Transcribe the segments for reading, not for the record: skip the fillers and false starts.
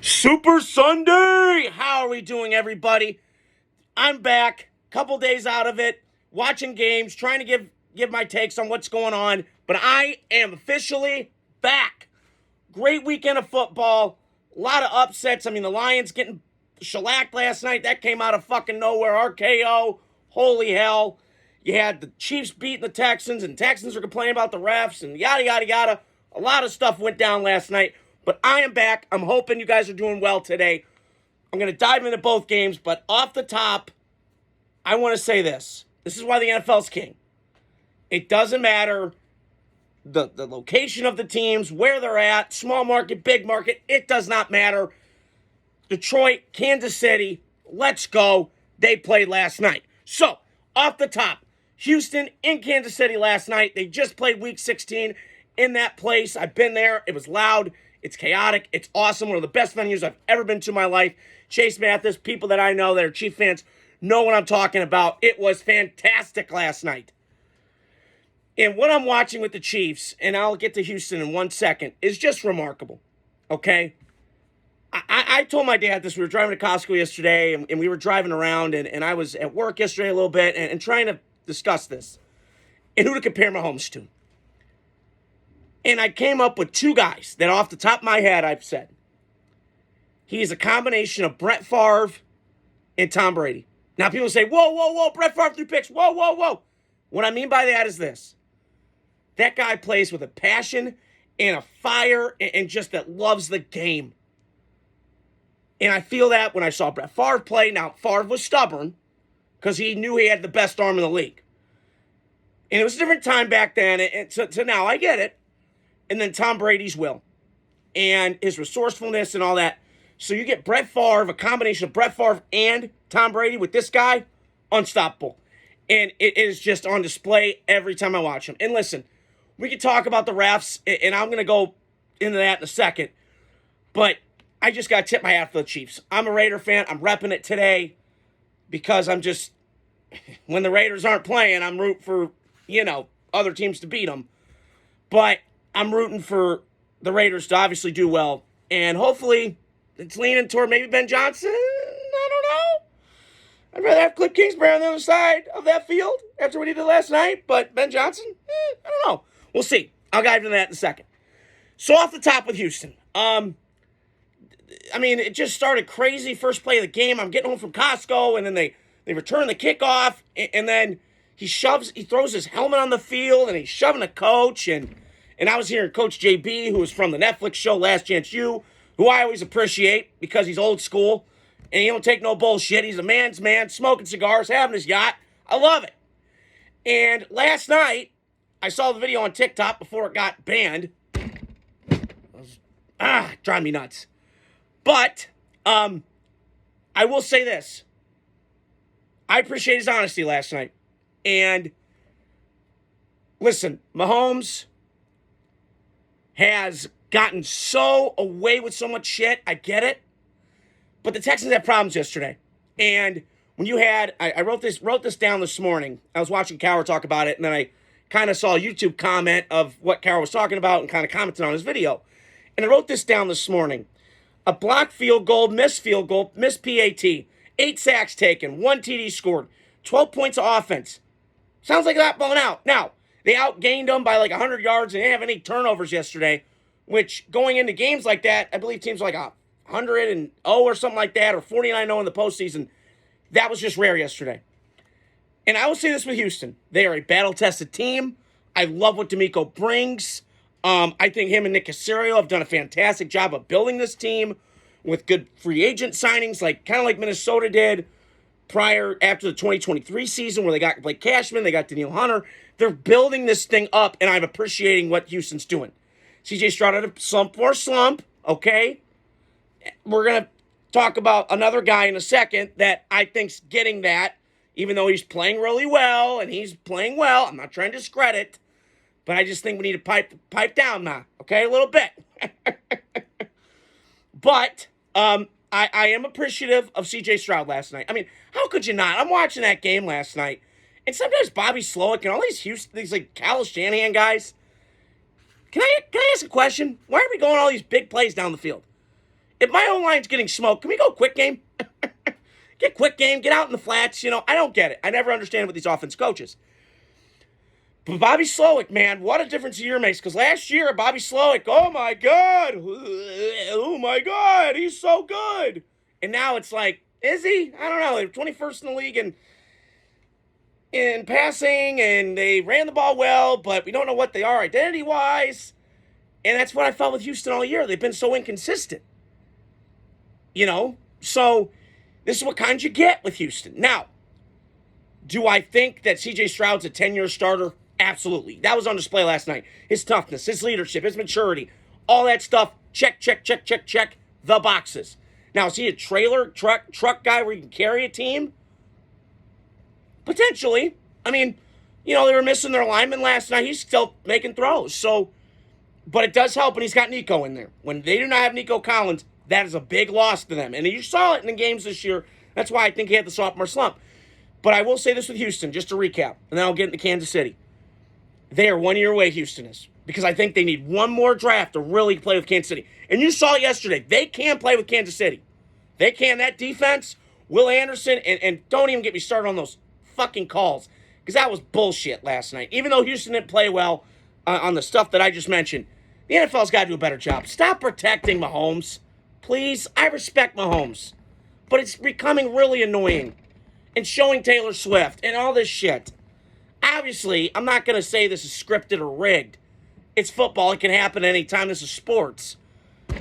Super Sunday! How are we doing, everybody? I'm back, couple days out of it, watching games, trying to give my takes on what's going on, but I am officially back. Great weekend of football, a lot of upsets. I mean, the Lions getting shellacked last night. That came out of fucking nowhere. RKO, holy hell. You had the Chiefs beating the Texans, and Texans were complaining about the refs, and yada, yada, yada. A lot of stuff went down last night, but I am back. I'm hoping you guys are doing well today. I'm going to dive into both games, but off the top, I want to say this. This is why the NFL's king. It doesn't matter the location of the teams, where they're at, small market, big market. It does not matter. Detroit, Kansas City, let's go. They played last night. So, off the top, Houston in Kansas City last night. They just played Week 16 in that place. I've been there. It was loud. It's chaotic. It's awesome. One of the best venues I've ever been to in my life. Chase Mathis, people that I know that are Chief fans know what I'm talking about. It was fantastic last night. And what I'm watching with the Chiefs, and I'll get to Houston in 1 second, is just remarkable. Okay? I told my dad this. We were driving to Costco yesterday, and we were driving around, and I was at work yesterday a little bit and trying to discuss this and who to compare Mahomes to. And I came up with two guys that off the top of my head I've said. He is a combination of Brett Favre and Tom Brady. Now people say, whoa, Brett Favre threw picks. Whoa. What I mean by that is this. That guy plays with a passion and a fire and just that loves the game. And I feel that when I saw Brett Favre play. Now, Favre was stubborn because he knew he had the best arm in the league. And it was a different time back then. And so now I get it. And then Tom Brady's will. And his resourcefulness and all that. So you get Brett Favre, a combination of Brett Favre and Tom Brady with this guy, unstoppable. And it is just on display every time I watch him. And listen, we can talk about the refs, and I'm going to go into that in a second. But I just got to tip my hat for the Chiefs. I'm a Raider fan. I'm repping it today because I'm just, when the Raiders aren't playing, I'm rooting for, other teams to beat them. But I'm rooting for the Raiders to obviously do well. And hopefully it's leaning toward maybe Ben Johnson. I don't know. I'd rather have Cliff Kingsbury on the other side of that field after what he did last night. But Ben Johnson, I don't know. We'll see. I'll dive into that in a second. So off the top with Houston. It just started crazy. First play of the game, I'm getting home from Costco, and then they return the kickoff, and then he throws his helmet on the field, and he's shoving a coach, and I was hearing Coach JB, who was from the Netflix show Last Chance U, who I always appreciate because he's old school, and he don't take no bullshit. He's a man's man, smoking cigars, having his yacht. I love it. And last night, I saw the video on TikTok before it got banned. Drive me nuts. But, I will say this. I appreciate his honesty last night. And, listen, Mahomes has gotten so away with so much shit. I get it. But the Texans had problems yesterday. And when you had, I wrote this down this morning. I was watching Cowher talk about it, and then I kind of saw a YouTube comment of what Cowher was talking about and kind of commented on his video. And I wrote this down this morning. A blocked field goal, missed PAT, 8 sacks taken, 1 TD scored, 12 points of offense. Sounds like that blown out. Now, they outgained them by like 100 yards and they didn't have any turnovers yesterday, which going into games like that, I believe teams like 100-0 or something like that, or 49-0 in the postseason. That was just rare yesterday. And I will say this with Houston. They are a battle-tested team. I love what D'Amico brings. I think him and Nick Caserio have done a fantastic job of building this team with good free agent signings, kind of like Minnesota did after the 2023 season where they got Blake Cashman, they got Danielle Hunter. They're building this thing up, and I'm appreciating what Houston's doing. CJ Stroud had a slump, okay? We're going to talk about another guy in a second that I think's getting that, even though he's playing really well, and he's playing well. I'm not trying to discredit. But I just think we need to pipe down now, okay, a little bit. But I am appreciative of C.J. Stroud last night. I mean, how could you not? I'm watching that game last night, and sometimes Bobby Slowick and all these Kyle Shanahan guys. Can I ask a question? Why are we going all these big plays down the field? If my O-line's getting smoked, can we go quick game? Get quick game, get out in the flats. I don't get it. I never understand with these offense coaches. But Bobby Slowick, man, what a difference a year makes. Because last year, Bobby Slowick, oh my God, he's so good. And now it's like, is he? I don't know. They're 21st in the league in passing, and they ran the ball well, but we don't know what they are identity-wise. And that's what I felt with Houston all year. They've been so inconsistent. So this is what kind you get with Houston. Now, do I think that C.J. Stroud's a 10-year starter? Absolutely. That was on display last night. His toughness, his leadership, his maturity, all that stuff, check, the boxes. Now, is he a trailer truck guy where he can carry a team? Potentially. I mean, they were missing their lineman last night. He's still making throws. So, but it does help when he's got Nico in there. When they do not have Nico Collins, that is a big loss to them. And you saw it in the games this year. That's why I think he had the sophomore slump. But I will say this with Houston, just to recap, and then I'll get into Kansas City. They are 1 year away, Houston is. Because I think they need one more draft to really play with Kansas City. And you saw it yesterday. They can play with Kansas City. They can. That defense, Will Anderson, and don't even get me started on those fucking calls. Because that was bullshit last night. Even though Houston didn't play well on the stuff that I just mentioned, the NFL's got to do a better job. Stop protecting Mahomes. Please. I respect Mahomes. But it's becoming really annoying. And showing Taylor Swift and all this shit. Obviously, I'm not going to say this is scripted or rigged. It's football. It can happen anytime. This is sports.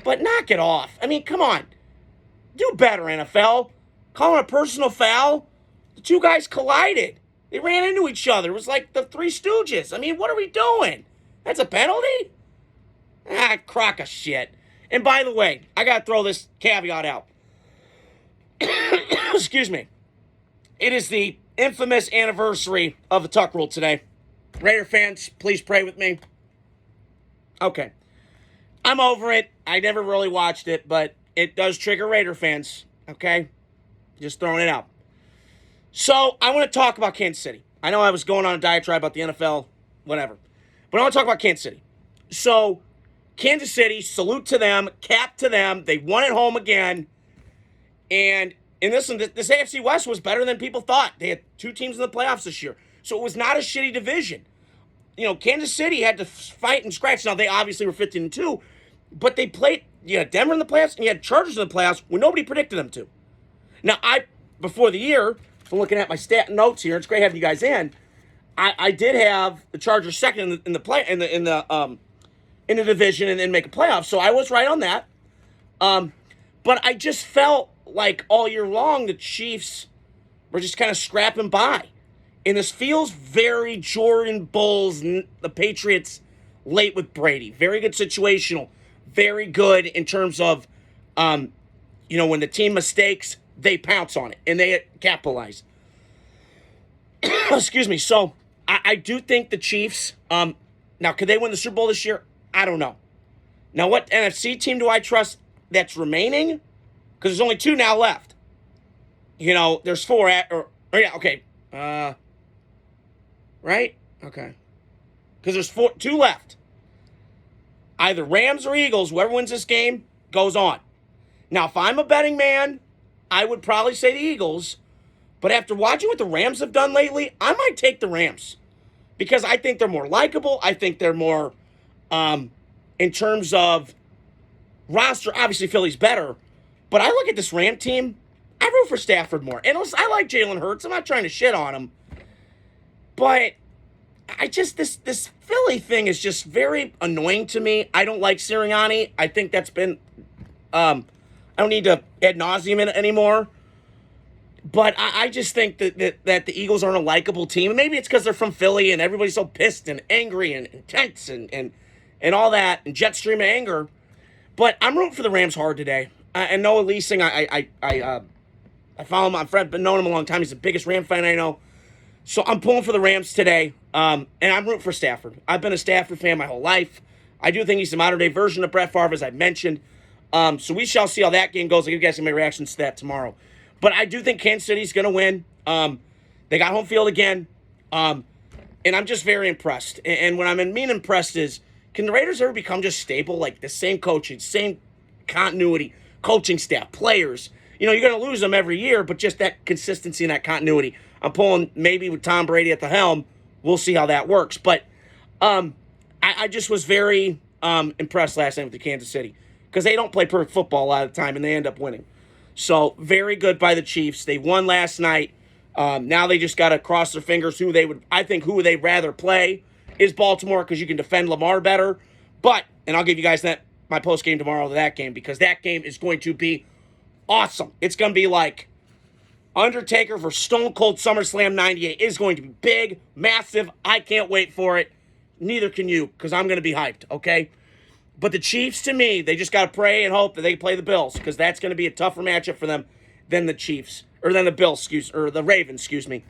But knock it off. I mean, come on. Do better, NFL. Calling a personal foul. The two guys collided. They ran into each other. It was like the Three Stooges. I mean, what are we doing? That's a penalty? Crock of shit. And by the way, I got to throw this caveat out. Excuse me. It is the infamous anniversary of the Tuck Rule today. Raider fans, please pray with me. Okay. I'm over it. I never really watched it, but it does trigger Raider fans. Okay? Just throwing it out. So, I want to talk about Kansas City. I know I was going on a diatribe about the NFL, whatever. But I want to talk about Kansas City. So, Kansas City, salute to them, cap to them. They won at home again. And listen, this AFC West was better than people thought. They had two teams in the playoffs this year. So it was not a shitty division. Kansas City had to fight and scratch. Now, they obviously were 15-2, but they played, you had Denver in the playoffs, and you had Chargers in the playoffs when nobody predicted them to. Now, before the year, from looking at my stat notes here, it's great having you guys in, I did have the Chargers second in the division and then make a playoff. So I was right on that. But I just felt like all year long, the Chiefs were just kind of scrapping by. And this feels very Jordan Bulls, the Patriots, late with Brady. Very good situational. Very good in terms of, when the team mistakes, they pounce on it. And they capitalize. Excuse me. So, I do think the Chiefs, now, could they win the Super Bowl this year? I don't know. Now, what NFC team do I trust that's remaining? Because there's only two now left. There's four okay. Right? Okay. Because there's two left. Either Rams or Eagles, whoever wins this game, goes on. Now, if I'm a betting man, I would probably say the Eagles. But after watching what the Rams have done lately, I might take the Rams. Because I think they're more likable. I think they're more, in terms of roster, obviously Philly's better. But I look at this Ram team, I root for Stafford more. And listen, I like Jalen Hurts. I'm not trying to shit on him. But this Philly thing is just very annoying to me. I don't like Sirianni. I think that's been, I don't need to ad nauseum in it anymore. But I just think that the Eagles aren't a likable team. Maybe it's because they're from Philly and everybody's so pissed and angry and intense and all that, and jet stream of anger. But I'm rooting for the Rams hard today. And Noah Leasing, I follow him. I've known him a long time. He's the biggest Ram fan I know. So I'm pulling for the Rams today. And I'm rooting for Stafford. I've been a Stafford fan my whole life. I do think he's the modern-day version of Brett Favre, as I mentioned. So we shall see how that game goes. I'll give you guys my reactions to that tomorrow. But I do think Kansas City's going to win. They got home field again. And I'm just very impressed. And what I mean impressed is, can the Raiders ever become just stable? Like the same coaching, same continuity, coaching staff, players. You're going to lose them every year, but just that consistency and that continuity. I'm pulling maybe with Tom Brady at the helm. We'll see how that works. But I just was very impressed last night with the Kansas City because they don't play perfect football a lot of the time, and they end up winning. So very good by the Chiefs. They won last night. Now they just got to cross their fingers who they'd rather play is Baltimore because you can defend Lamar better. And I'll give you guys my post game tomorrow to that game because that game is going to be awesome. It's going to be like Undertaker for Stone Cold SummerSlam 98. It's going to be big, massive. I can't wait for it. Neither can you because I'm going to be hyped, okay? But the Chiefs, to me, they just got to pray and hope that they play the Bills because that's going to be a tougher matchup for them than the Chiefs. Or than the Bills, or the Ravens, excuse me.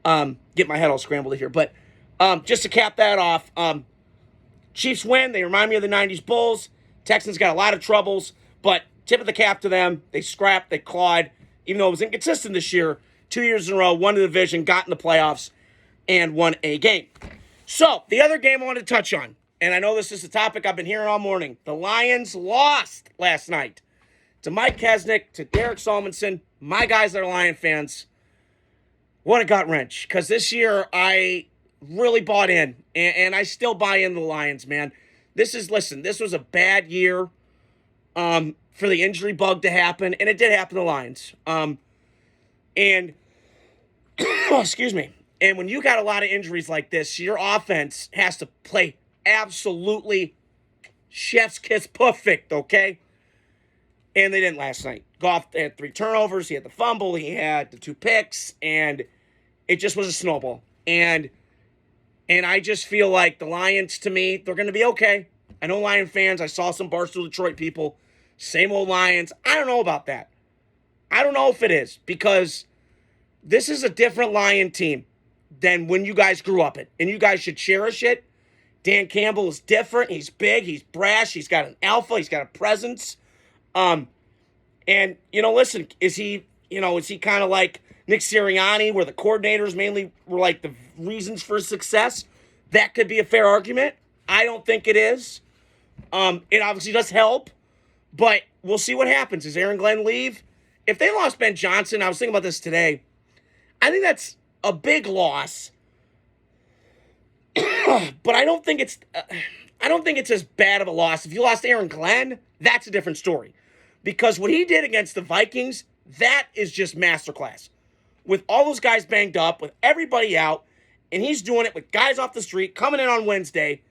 Get my head all scrambled here. But just to cap that off, Chiefs win. They remind me of the 90s Bulls. Texans got a lot of troubles, but tip of the cap to them. They scrapped, they clawed, even though it was inconsistent this year. 2 years in a row, won the division, got in the playoffs, and won a game. So, the other game I want to touch on, and I know this is a topic I've been hearing all morning. The Lions lost last night to Mike Kesnick, to Derek Solomon. My guys that are Lion fans, what a gut wrench. Because this year, I really bought in, and I still buy into the Lions, man. This was a bad year for the injury bug to happen, and it did happen to the Lions. Excuse me. And when you got a lot of injuries like this, your offense has to play absolutely chef's kiss perfect, okay? And they didn't last night. Goff had 3 turnovers. He had the fumble. He had the 2 picks. And it just was a snowball. And I just feel like the Lions, to me, they're going to be okay. I know Lion fans. I saw some Barstool Detroit people. Same old Lions. I don't know about that. I don't know if it is. Because this is a different Lion team than when you guys grew up in. And you guys should cherish it. Dan Campbell is different. He's big. He's brash. He's got an alpha. He's got a presence. And, listen, is he kind of like Nick Sirianni, where the coordinators mainly were like the reasons for success? That could be a fair argument. I don't think it is. It obviously does help, but we'll see what happens. Does Aaron Glenn leave? If they lost Ben Johnson, I was thinking about this today, I think that's a big loss. But I don't think it's as bad of a loss. If you lost Aaron Glenn, that's a different story. Because what he did against the Vikings, that is just masterclass. With all those guys banged up, with everybody out, and he's doing it with guys off the street, coming in on Wednesday,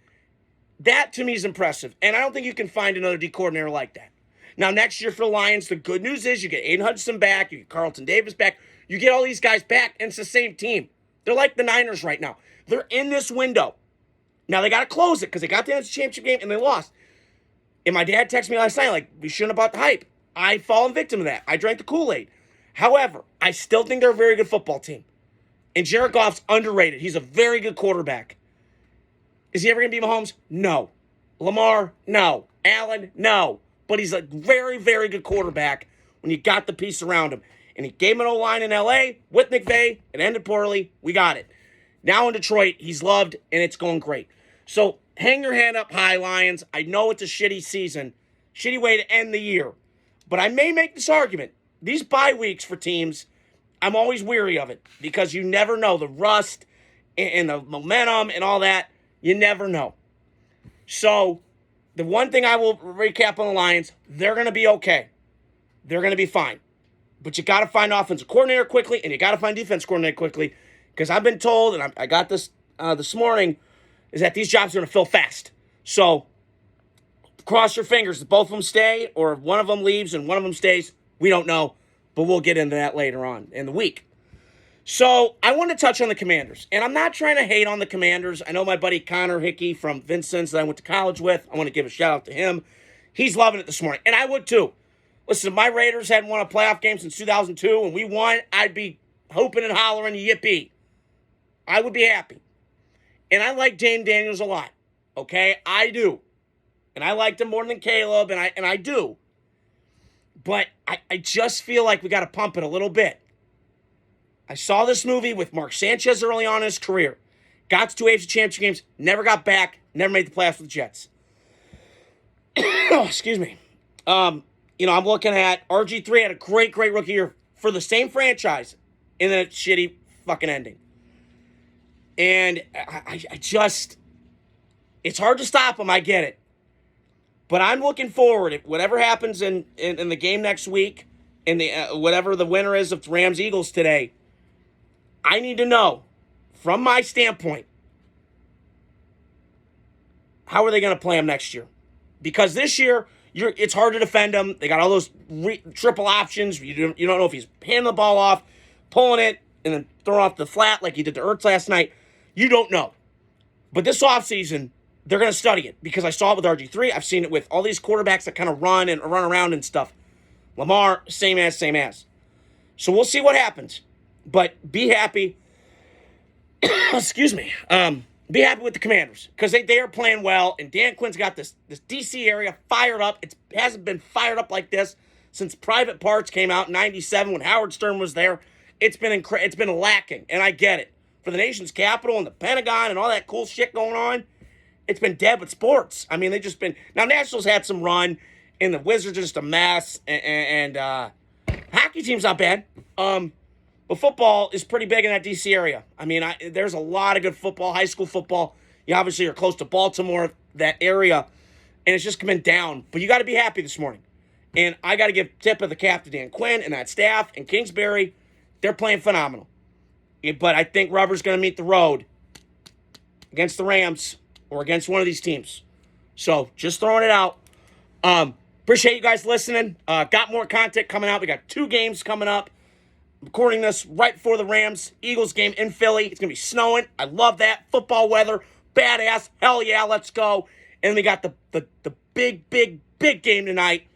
that to me is impressive. And I don't think you can find another D coordinator like that. Now, next year for the Lions, the good news is you get Aiden Hudson back, you get Carlton Davis back, you get all these guys back, and it's the same team. They're like the Niners right now. They're in this window. Now, they got to close it because they got the NFC Championship game and they lost. And my dad texted me last night, like, we shouldn't have bought the hype. I've fallen victim to that. I drank the Kool-Aid. However, I still think they're a very good football team. And Jared Goff's underrated. He's a very good quarterback. Is he ever going to be Mahomes? No. Lamar? No. Allen? No. But he's a very, very good quarterback when you got the piece around him. And he gave him an O-line in L.A. with McVay. It ended poorly. We got it. Now in Detroit, he's loved, and it's going great. So hang your hand up high, Lions. I know it's a shitty season. Shitty way to end the year. But I may make this argument. These bye weeks for teams, I'm always weary of it because you never know. The rust and the momentum and all that, you never know. So the one thing I will recap on the Lions, they're going to be okay. They're going to be fine. But you got to find offensive coordinator quickly and you got to find defense coordinator quickly because I've been told, and I got this this morning, is that these jobs are going to fill fast. So cross your fingers that both of them stay or if one of them leaves and one of them stays. We don't know, but we'll get into that later on in the week. So I want to touch on the Commanders, and I'm not trying to hate on the Commanders. I know my buddy Connor Hickey from Vincent's that I went to college with. I want to give a shout-out to him. He's loving it this morning, and I would too. Listen, if my Raiders hadn't won a playoff game since 2002 and we won, I'd be hooping and hollering, yippee. I would be happy. And I like Dane Daniels a lot, okay? I do. And I liked him more than Caleb, and I do. But I just feel like we got to pump it a little bit. I saw this movie with Mark Sanchez early on in his career. Got to 2 AFC Championship games, never got back, never made the playoffs with the Jets. Excuse me. I'm looking at RG3 had a great rookie year for the same franchise, and then a shitty fucking ending. And I just, it's hard to stop him. I get it. But I'm looking forward. If whatever happens in the game next week, in the whatever the winner is of Rams-Eagles today, I need to know, from my standpoint, how are they going to play him next year? Because this year, it's hard to defend him. They got all those triple options. You don't know if he's handing the ball off, pulling it, and then throwing off the flat like he did to Ertz last night. You don't know. But this offseason, they're going to study it because I saw it with RG3. I've seen it with all these quarterbacks that kind of run around and stuff. Lamar, same as. So we'll see what happens. But be happy. Excuse me. Be happy with the Commanders because they are playing well, and Dan Quinn's got this D.C. area fired up. It hasn't been fired up like this since Private Parts came out in '97 when Howard Stern was there. It's been lacking, and I get it. For the nation's capital and the Pentagon and all that cool shit going on, it's been dead with sports. I mean, they've just been... Now, Nationals had some run, and the Wizards are just a mess, and hockey team's not bad. But football is pretty big in that D.C. area. I mean, there's a lot of good football, high school football. You obviously are close to Baltimore, that area, and it's just coming down. But you got to be happy this morning. And I got to give tip of the cap to Dan Quinn and that staff and Kingsbury. They're playing phenomenal. But I think rubber's going to meet the road against the Rams or against one of these teams. So just throwing it out. Appreciate you guys listening. Got more content coming out. We got 2 games coming up. Recording this right before the Rams-Eagles game in Philly. It's going to be snowing. I love that. Football weather. Badass. Hell yeah, let's go. And we got the big game tonight.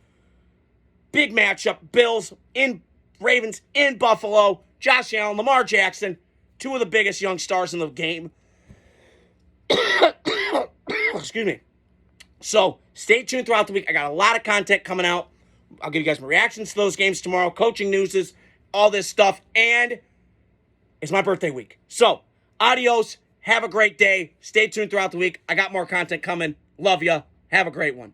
Big matchup. Bills in Ravens in Buffalo. Josh Allen, Lamar Jackson. 2 of the biggest young stars in the game. Excuse me. So stay tuned throughout the week. I got a lot of content coming out. I'll give you guys my reactions to those games tomorrow. Coaching news, all this stuff, and it's my birthday week. So, adios. Have a great day. Stay tuned throughout the week. I got more content coming. Love ya. Have a great one.